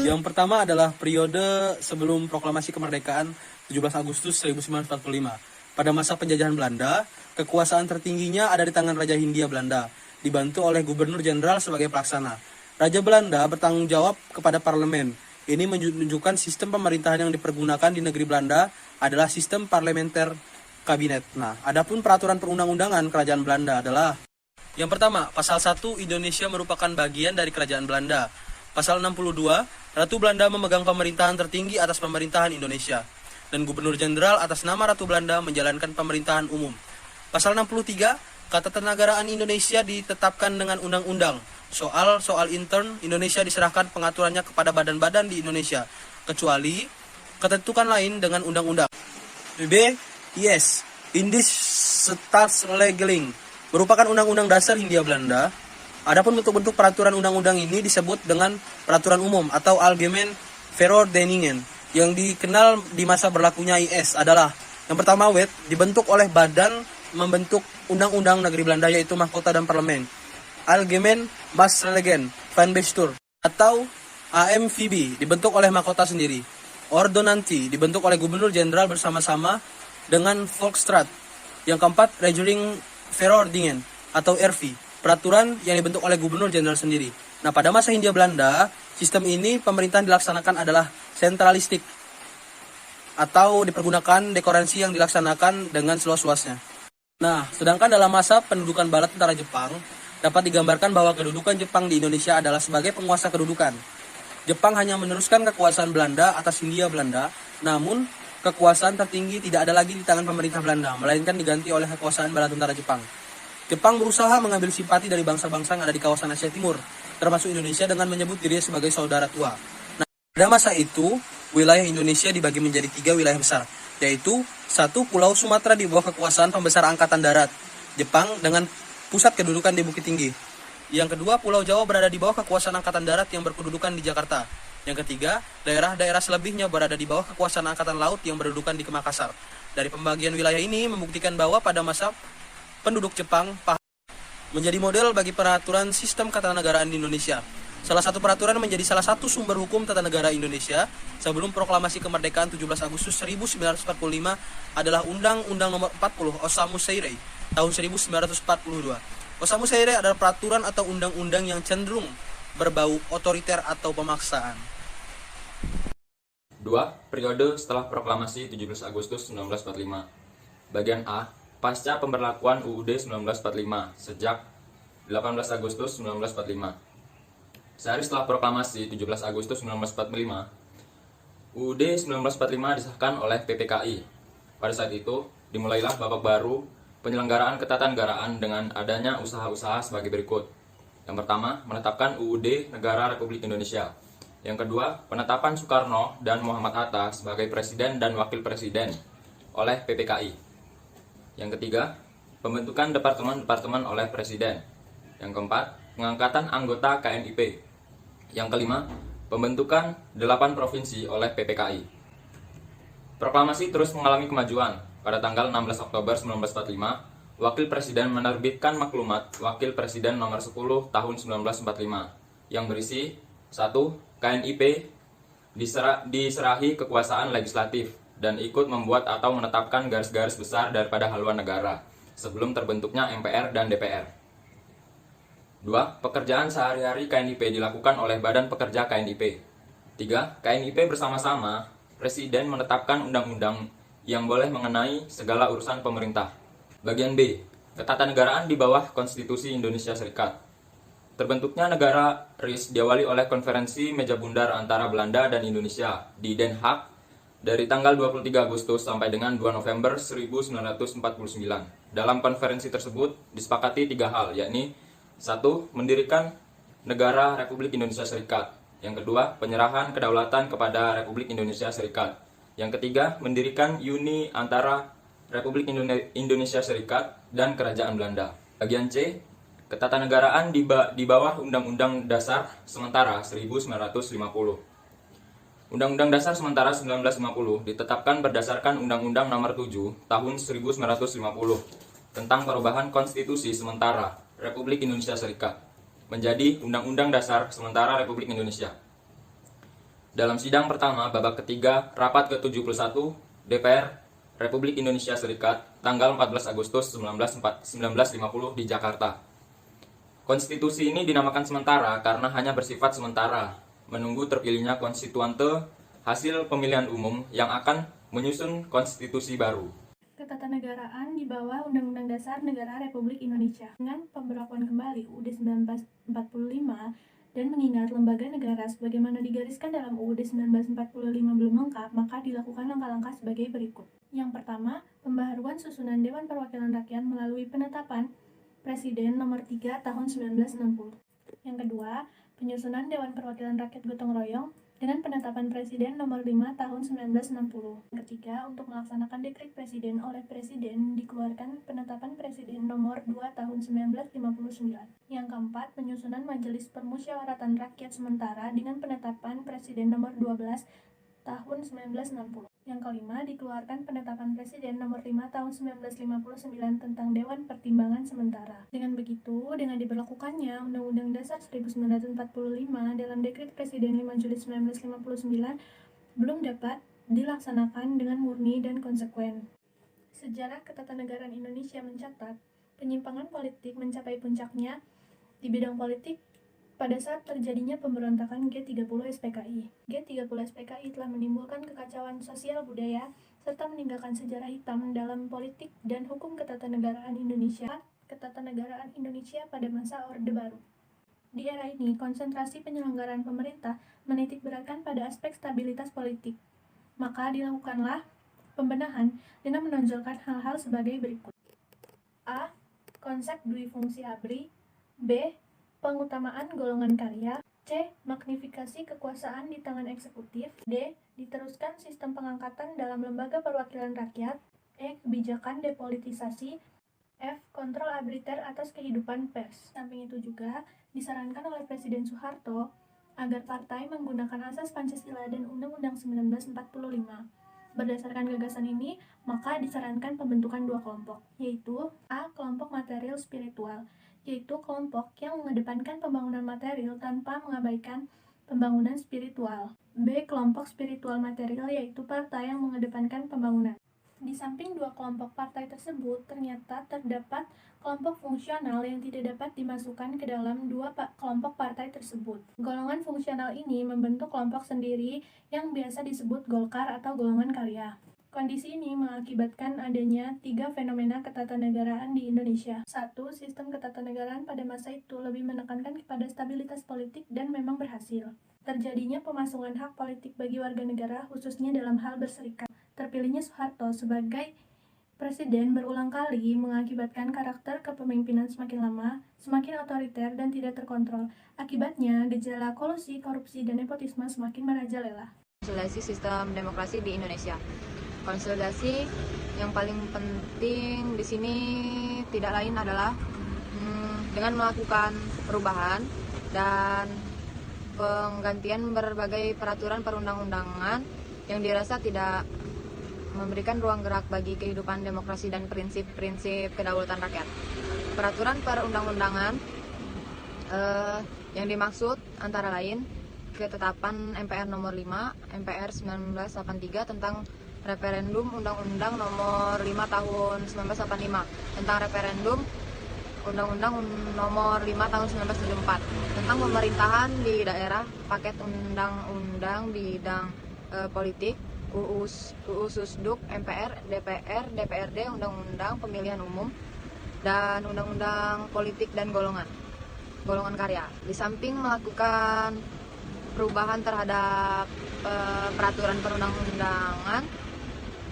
Yang pertama adalah periode sebelum proklamasi kemerdekaan 17 Agustus 1945. Pada masa penjajahan Belanda, kekuasaan tertingginya ada di tangan Raja Hindia Belanda, dibantu oleh Gubernur Jenderal sebagai pelaksana. Raja Belanda bertanggung jawab kepada parlemen. Ini menunjukkan sistem pemerintahan yang dipergunakan di negeri Belanda adalah sistem parlementer kabinet. Nah, adapun peraturan perundang-undangan kerajaan Belanda adalah yang pertama, Pasal 1, Indonesia merupakan bagian dari kerajaan Belanda. Pasal 62, Ratu Belanda memegang pemerintahan tertinggi atas pemerintahan Indonesia. Dan Gubernur Jenderal atas nama Ratu Belanda menjalankan pemerintahan umum. Pasal 63, Ketatanegaraan Indonesia ditetapkan dengan undang-undang. Soal intern, Indonesia diserahkan pengaturannya kepada badan-badan di Indonesia, kecuali ketentuan lain dengan undang-undang. B. Yes, Indisch Staatsregeling merupakan undang-undang dasar Hindia Belanda. Adapun bentuk-bentuk peraturan undang-undang ini disebut dengan peraturan umum atau Algemene Verordeningen. Yang dikenal di masa berlakunya IS adalah yang pertama Wet, dibentuk oleh badan membentuk undang-undang negeri Belanda yaitu mahkota dan parlemen. Algemene Maatregelen van Bestuur atau AMVB dibentuk oleh mahkota sendiri. Ordonantie dibentuk oleh Gubernur Jenderal bersama-sama dengan Volksraad. Yang keempat Regering Verordeningen atau RV, peraturan yang dibentuk oleh Gubernur Jenderal sendiri. Nah, pada masa Hindia Belanda, sistem ini pemerintahan dilaksanakan adalah sentralistik atau dipergunakan dekorasi yang dilaksanakan dengan seluas-luasnya. Nah, sedangkan dalam masa pendudukan bala tentara Jepang, dapat digambarkan bahwa kedudukan Jepang di Indonesia adalah sebagai penguasa kedudukan. Jepang hanya meneruskan kekuasaan Belanda atas Hindia Belanda, namun kekuasaan tertinggi tidak ada lagi di tangan pemerintah Belanda, melainkan diganti oleh kekuasaan bala tentara Jepang. Jepang berusaha mengambil simpati dari bangsa-bangsa yang ada di kawasan Asia Timur, termasuk Indonesia dengan menyebut dirinya sebagai saudara tua. Nah, pada masa itu, wilayah Indonesia dibagi menjadi 3 wilayah besar, yaitu 1 Pulau Sumatera di bawah kekuasaan pembesar Angkatan Darat, Jepang dengan pusat kedudukan di Bukit Tinggi. Yang kedua, Pulau Jawa berada di bawah kekuasaan Angkatan Darat yang berkedudukan di Jakarta. Yang ketiga, daerah-daerah selebihnya berada di bawah kekuasaan Angkatan Laut yang berkedudukan di Makassar. Dari pembagian wilayah ini membuktikan bahwa pada masa penduduk Jepang menjadi model bagi peraturan sistem ketatanegaraan di Indonesia. Salah satu peraturan menjadi salah satu sumber hukum tata negara Indonesia sebelum proklamasi kemerdekaan 17 Agustus 1945 adalah Undang-Undang Nomor 40 Osamu Seirei tahun 1942. Osamu Seirei adalah peraturan atau undang-undang yang cenderung berbau otoriter atau pemaksaan. 2. Periode setelah proklamasi 17 Agustus 1945. Bagian A. Pasca pemberlakuan UUD 1945 sejak 18 Agustus 1945. Sehari setelah proklamasi 17 Agustus 1945, UUD 1945 disahkan oleh PPKI. Pada saat itu, dimulailah babak baru penyelenggaraan ketatanegaraan dengan adanya usaha-usaha sebagai berikut. Yang pertama, menetapkan UUD Negara Republik Indonesia. Yang kedua, penetapan Soekarno dan Muhammad Hatta sebagai Presiden dan Wakil Presiden oleh PPKI. Yang ketiga, pembentukan departemen-departemen oleh Presiden. Yang keempat, pengangkatan anggota KNIP. Yang kelima, pembentukan 8 provinsi oleh PPKI. Proklamasi terus mengalami kemajuan. Pada tanggal 16 Oktober 1945, Wakil Presiden menerbitkan maklumat Wakil Presiden nomor 10 tahun 1945 yang berisi 1. KNIP diserahi kekuasaan legislatif dan ikut membuat atau menetapkan garis-garis besar daripada haluan negara sebelum terbentuknya MPR dan DPR. 2. Pekerjaan sehari-hari KNIP dilakukan oleh Badan Pekerja KNIP. 3. KNIP bersama-sama Presiden menetapkan undang-undang yang boleh mengenai segala urusan pemerintah. Bagian B. Ketatanegaraan di bawah Konstitusi Indonesia Serikat. Terbentuknya negara RIS diawali oleh konferensi meja bundar antara Belanda dan Indonesia di Den Haag dari tanggal 23 Agustus sampai dengan 2 November 1949. Dalam konferensi tersebut disepakati 3 hal, yakni 1. Mendirikan negara Republik Indonesia Serikat. Yang kedua, penyerahan kedaulatan kepada Republik Indonesia Serikat. Yang ketiga, mendirikan uni antara Republik Indonesia Serikat dan Kerajaan Belanda. Bagian C, ketatanegaraan di bawah Undang-Undang Dasar Sementara 1950. Undang-Undang Dasar Sementara 1950 ditetapkan berdasarkan Undang-Undang Nomor 7 Tahun 1950 tentang perubahan Konstitusi Sementara Republik Indonesia Serikat menjadi Undang-Undang Dasar Sementara Republik Indonesia. Dalam sidang pertama babak ketiga rapat ke-71 DPR Republik Indonesia Serikat tanggal 14 Agustus 1950 di Jakarta. Konstitusi ini dinamakan sementara karena hanya bersifat sementara, menunggu terpilihnya konstituante hasil pemilihan umum yang akan menyusun konstitusi baru. Ketatanegaraan di bawah Undang-Undang Dasar Negara Republik Indonesia dengan pemberlakuan kembali UUD 1945 dan mengingat lembaga negara sebagaimana digariskan dalam UUD 1945 belum lengkap, maka dilakukan langkah-langkah sebagai berikut. Yang pertama, pembaharuan susunan Dewan Perwakilan Rakyat melalui penetapan Presiden nomor 3 tahun 1960. Yang kedua, penyusunan Dewan Perwakilan Rakyat gotong royong dengan penetapan Presiden nomor 5 tahun 1960. Yang ketiga, untuk melaksanakan dekret Presiden oleh Presiden dikeluarkan penetapan Presiden nomor 2 tahun 1959. Yang keempat, penyusunan Majelis Permusyawaratan Rakyat sementara dengan penetapan Presiden nomor 12 tahun 1960. Yang kelima, dikeluarkan penetapan Presiden nomor 5 tahun 1959 tentang Dewan Pertimbangan Sementara. Dengan begitu, dengan diberlakukannya Undang-Undang Dasar 1945 dalam Dekret Presiden 5 Juli 1959 belum dapat dilaksanakan dengan murni dan konsekuen. Sejarah ketatanegaraan Indonesia mencatat, penyimpangan politik mencapai puncaknya di bidang politik pada saat terjadinya pemberontakan G30 SPKI. G30 SPKI telah menimbulkan kekacauan sosial budaya serta meninggalkan sejarah hitam dalam politik dan hukum ketatanegaraan Indonesia. Ketatanegaraan Indonesia pada masa Orde Baru. Di era ini, konsentrasi penyelenggaraan pemerintah menitikberatkan pada aspek stabilitas politik. Maka dilakukanlah pembenahan dengan menonjolkan hal-hal sebagai berikut. A. Konsep dui fungsi ABRI. B. Pengutamaan golongan karya. C. Magnifikasi kekuasaan di tangan eksekutif. D. Diteruskan sistem pengangkatan dalam lembaga perwakilan rakyat. E. Kebijakan depolitisasi. F. Kontrol arbitrter atas kehidupan pers. Samping itu juga disarankan oleh Presiden Soeharto agar partai menggunakan asas Pancasila dan Undang-Undang 1945. Berdasarkan gagasan ini, maka disarankan pembentukan dua kelompok, yaitu A. Kelompok material spiritual, yaitu kelompok yang mengedepankan pembangunan material tanpa mengabaikan pembangunan spiritual. B. Kelompok spiritual material, yaitu partai yang mengedepankan pembangunan. Di samping dua kelompok partai tersebut, ternyata terdapat kelompok fungsional yang tidak dapat dimasukkan ke dalam dua kelompok partai tersebut. Golongan fungsional ini membentuk kelompok sendiri yang biasa disebut Golkar atau golongan karya. Kondisi ini mengakibatkan adanya tiga fenomena ketatanegaraan di Indonesia. 1. Sistem ketatanegaraan pada masa itu lebih menekankan kepada stabilitas politik dan memang berhasil. Terjadinya pemasungan hak politik bagi warga negara, khususnya dalam hal berserikat. Terpilihnya Soeharto sebagai presiden berulang kali mengakibatkan karakter kepemimpinan semakin lama, semakin otoriter dan tidak terkontrol. Akibatnya, gejala kolusi, korupsi, dan nepotisme semakin merajalela. Konsolidasi sistem demokrasi di Indonesia. Konsolidasi yang paling penting di sini tidak lain adalah dengan melakukan perubahan dan penggantian berbagai peraturan perundang-undangan yang dirasa tidak memberikan ruang gerak bagi kehidupan demokrasi dan prinsip-prinsip kedaulatan rakyat. Peraturan perundang-undangan yang dimaksud antara lain ketetapan MPR nomor 5, MPR 1983 tentang referendum Undang-Undang nomor 5 tahun 1985 tentang referendum Undang-Undang nomor 5 tahun 1974 tentang pemerintahan di daerah, paket undang-undang bidang politik, UU Susduk, MPR, DPR, DPRD, Undang-Undang Pemilihan Umum, dan Undang-Undang Politik dan golongan karya. Di samping melakukan perubahan terhadap peraturan perundang-undangan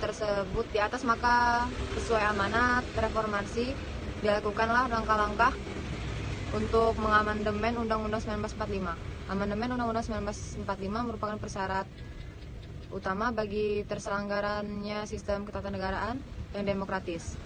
tersebut di atas, maka sesuai amanat reformasi dilakukanlah langkah-langkah untuk mengamandemen Undang-Undang 1945. Amandemen Undang-Undang 1945 merupakan persyarat utama bagi terselenggaranya sistem ketatanegaraan yang demokratis.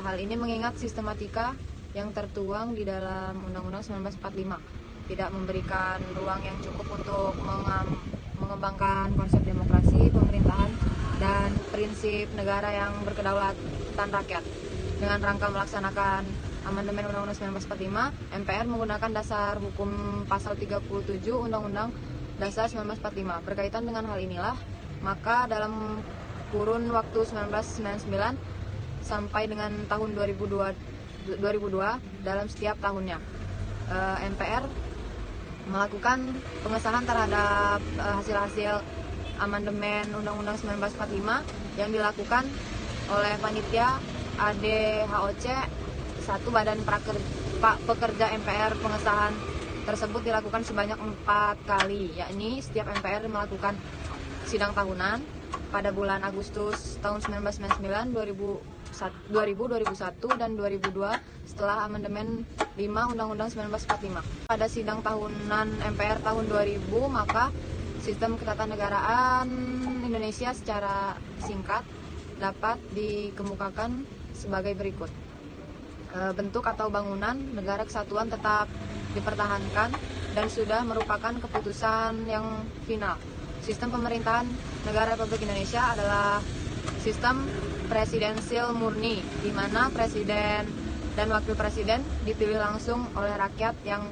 Hal ini mengingat sistematika yang tertuang di dalam Undang-Undang 1945 tidak memberikan ruang yang cukup untuk mengembangkan konsep demokrasi, pemerintahan, dan prinsip negara yang berkedaulatan rakyat. Dengan rangka melaksanakan amandemen Undang-Undang 1945, MPR menggunakan dasar hukum pasal 37 Undang-Undang Dasar 1945. Berkaitan dengan hal inilah, maka dalam kurun waktu 1999 sampai dengan tahun 2002 dalam setiap tahunnya, MPR melakukan pengesahan terhadap hasil-hasil amandemen Undang-Undang 1945 yang dilakukan oleh panitia ADHOC, satu badan pekerja MPR. Pengesahan tersebut dilakukan sebanyak 4 kali, yakni setiap MPR melakukan sidang tahunan pada bulan Agustus tahun 1999, 2001, dan 2002 setelah amandemen 5 Undang-Undang 1945. Pada sidang tahunan MPR tahun 2000, maka sistem ketatanegaraan Indonesia secara singkat dapat dikemukakan sebagai berikut. Bentuk atau bangunan negara kesatuan tetap dipertahankan dan sudah merupakan keputusan yang final. Sistem pemerintahan negara Republik Indonesia adalah sistem presidensial murni, di mana presiden dan wakil presiden dipilih langsung oleh rakyat yang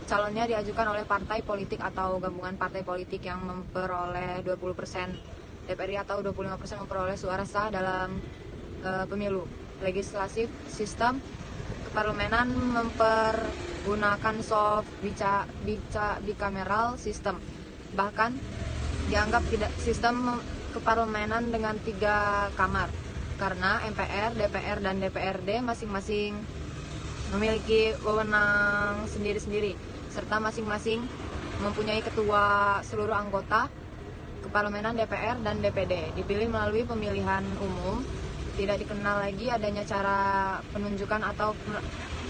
calonnya diajukan oleh partai politik atau gabungan partai politik yang memperoleh 20% DPRI atau 25% memperoleh suara sah dalam pemilu. Legislatif sistem keparlemenan mempergunakan soft bicameral system. Bahkan dianggap tidak sistem keparlemenan dengan 3 kamar, karena MPR, DPR, dan DPRD masing-masing memiliki wewenang sendiri-sendiri, serta masing-masing mempunyai ketua. Seluruh anggota keparlemenan DPR dan DPD dipilih melalui pemilihan umum. Tidak dikenal lagi adanya cara penunjukan atau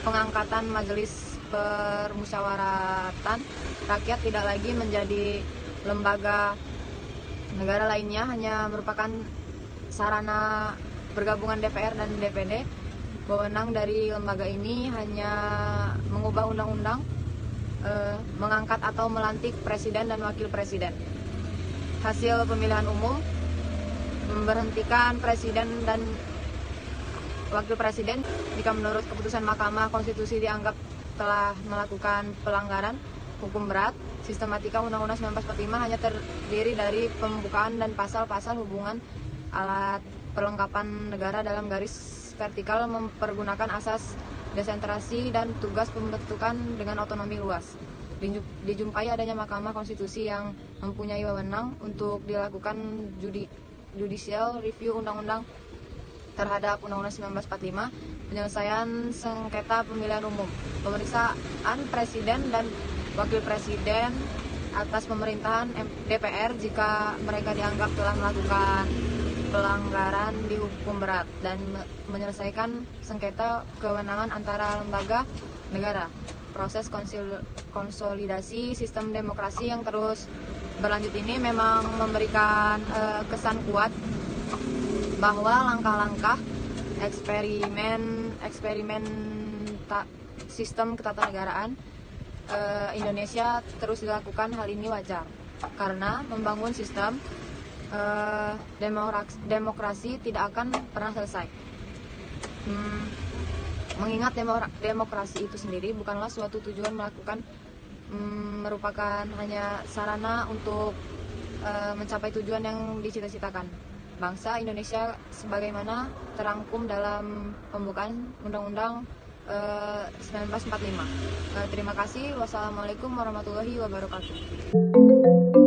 pengangkatan majelis permusyawaratan rakyat, tidak lagi menjadi lembaga negara lainnya, hanya merupakan sarana bergabungan DPR dan DPD. Wewenang dari lembaga ini hanya mengubah undang-undang, mengangkat atau melantik presiden dan wakil presiden. Hasil pemilihan umum memberhentikan presiden dan wakil presiden jika menurut keputusan Mahkamah Konstitusi dianggap telah melakukan pelanggaran hukum berat. Sistematika Undang-Undang 1945 hanya terdiri dari pembukaan dan pasal-pasal hubungan alat perlengkapan negara dalam garis vertikal, mempergunakan asas desentrasi dan tugas pembentukan dengan otonomi luas. Dijumpai adanya Mahkamah Konstitusi yang mempunyai wewenang untuk dilakukan judicial review undang-undang terhadap Undang-Undang 1945, penyelesaian sengketa pemilihan umum, pemeriksaan presiden dan wakil presiden atas pemerintahan DPR jika mereka dianggap telah melakukan pelanggaran di hukum berat, dan menyelesaikan sengketa kewenangan antara lembaga negara. Proses konsolidasi sistem demokrasi yang terus berlanjut ini memang memberikan kesan kuat bahwa langkah-langkah eksperimen sistem ketatanegaraan Indonesia terus dilakukan. Hal ini wajar karena membangun sistem demokrasi tidak akan pernah selesai. Mengingat demokrasi itu sendiri bukanlah suatu tujuan merupakan hanya sarana untuk mencapai tujuan yang dicita-citakan bangsa Indonesia sebagaimana terangkum dalam pembukaan Undang-Undang 1945. Terima kasih. Wassalamualaikum warahmatullahi wabarakatuh.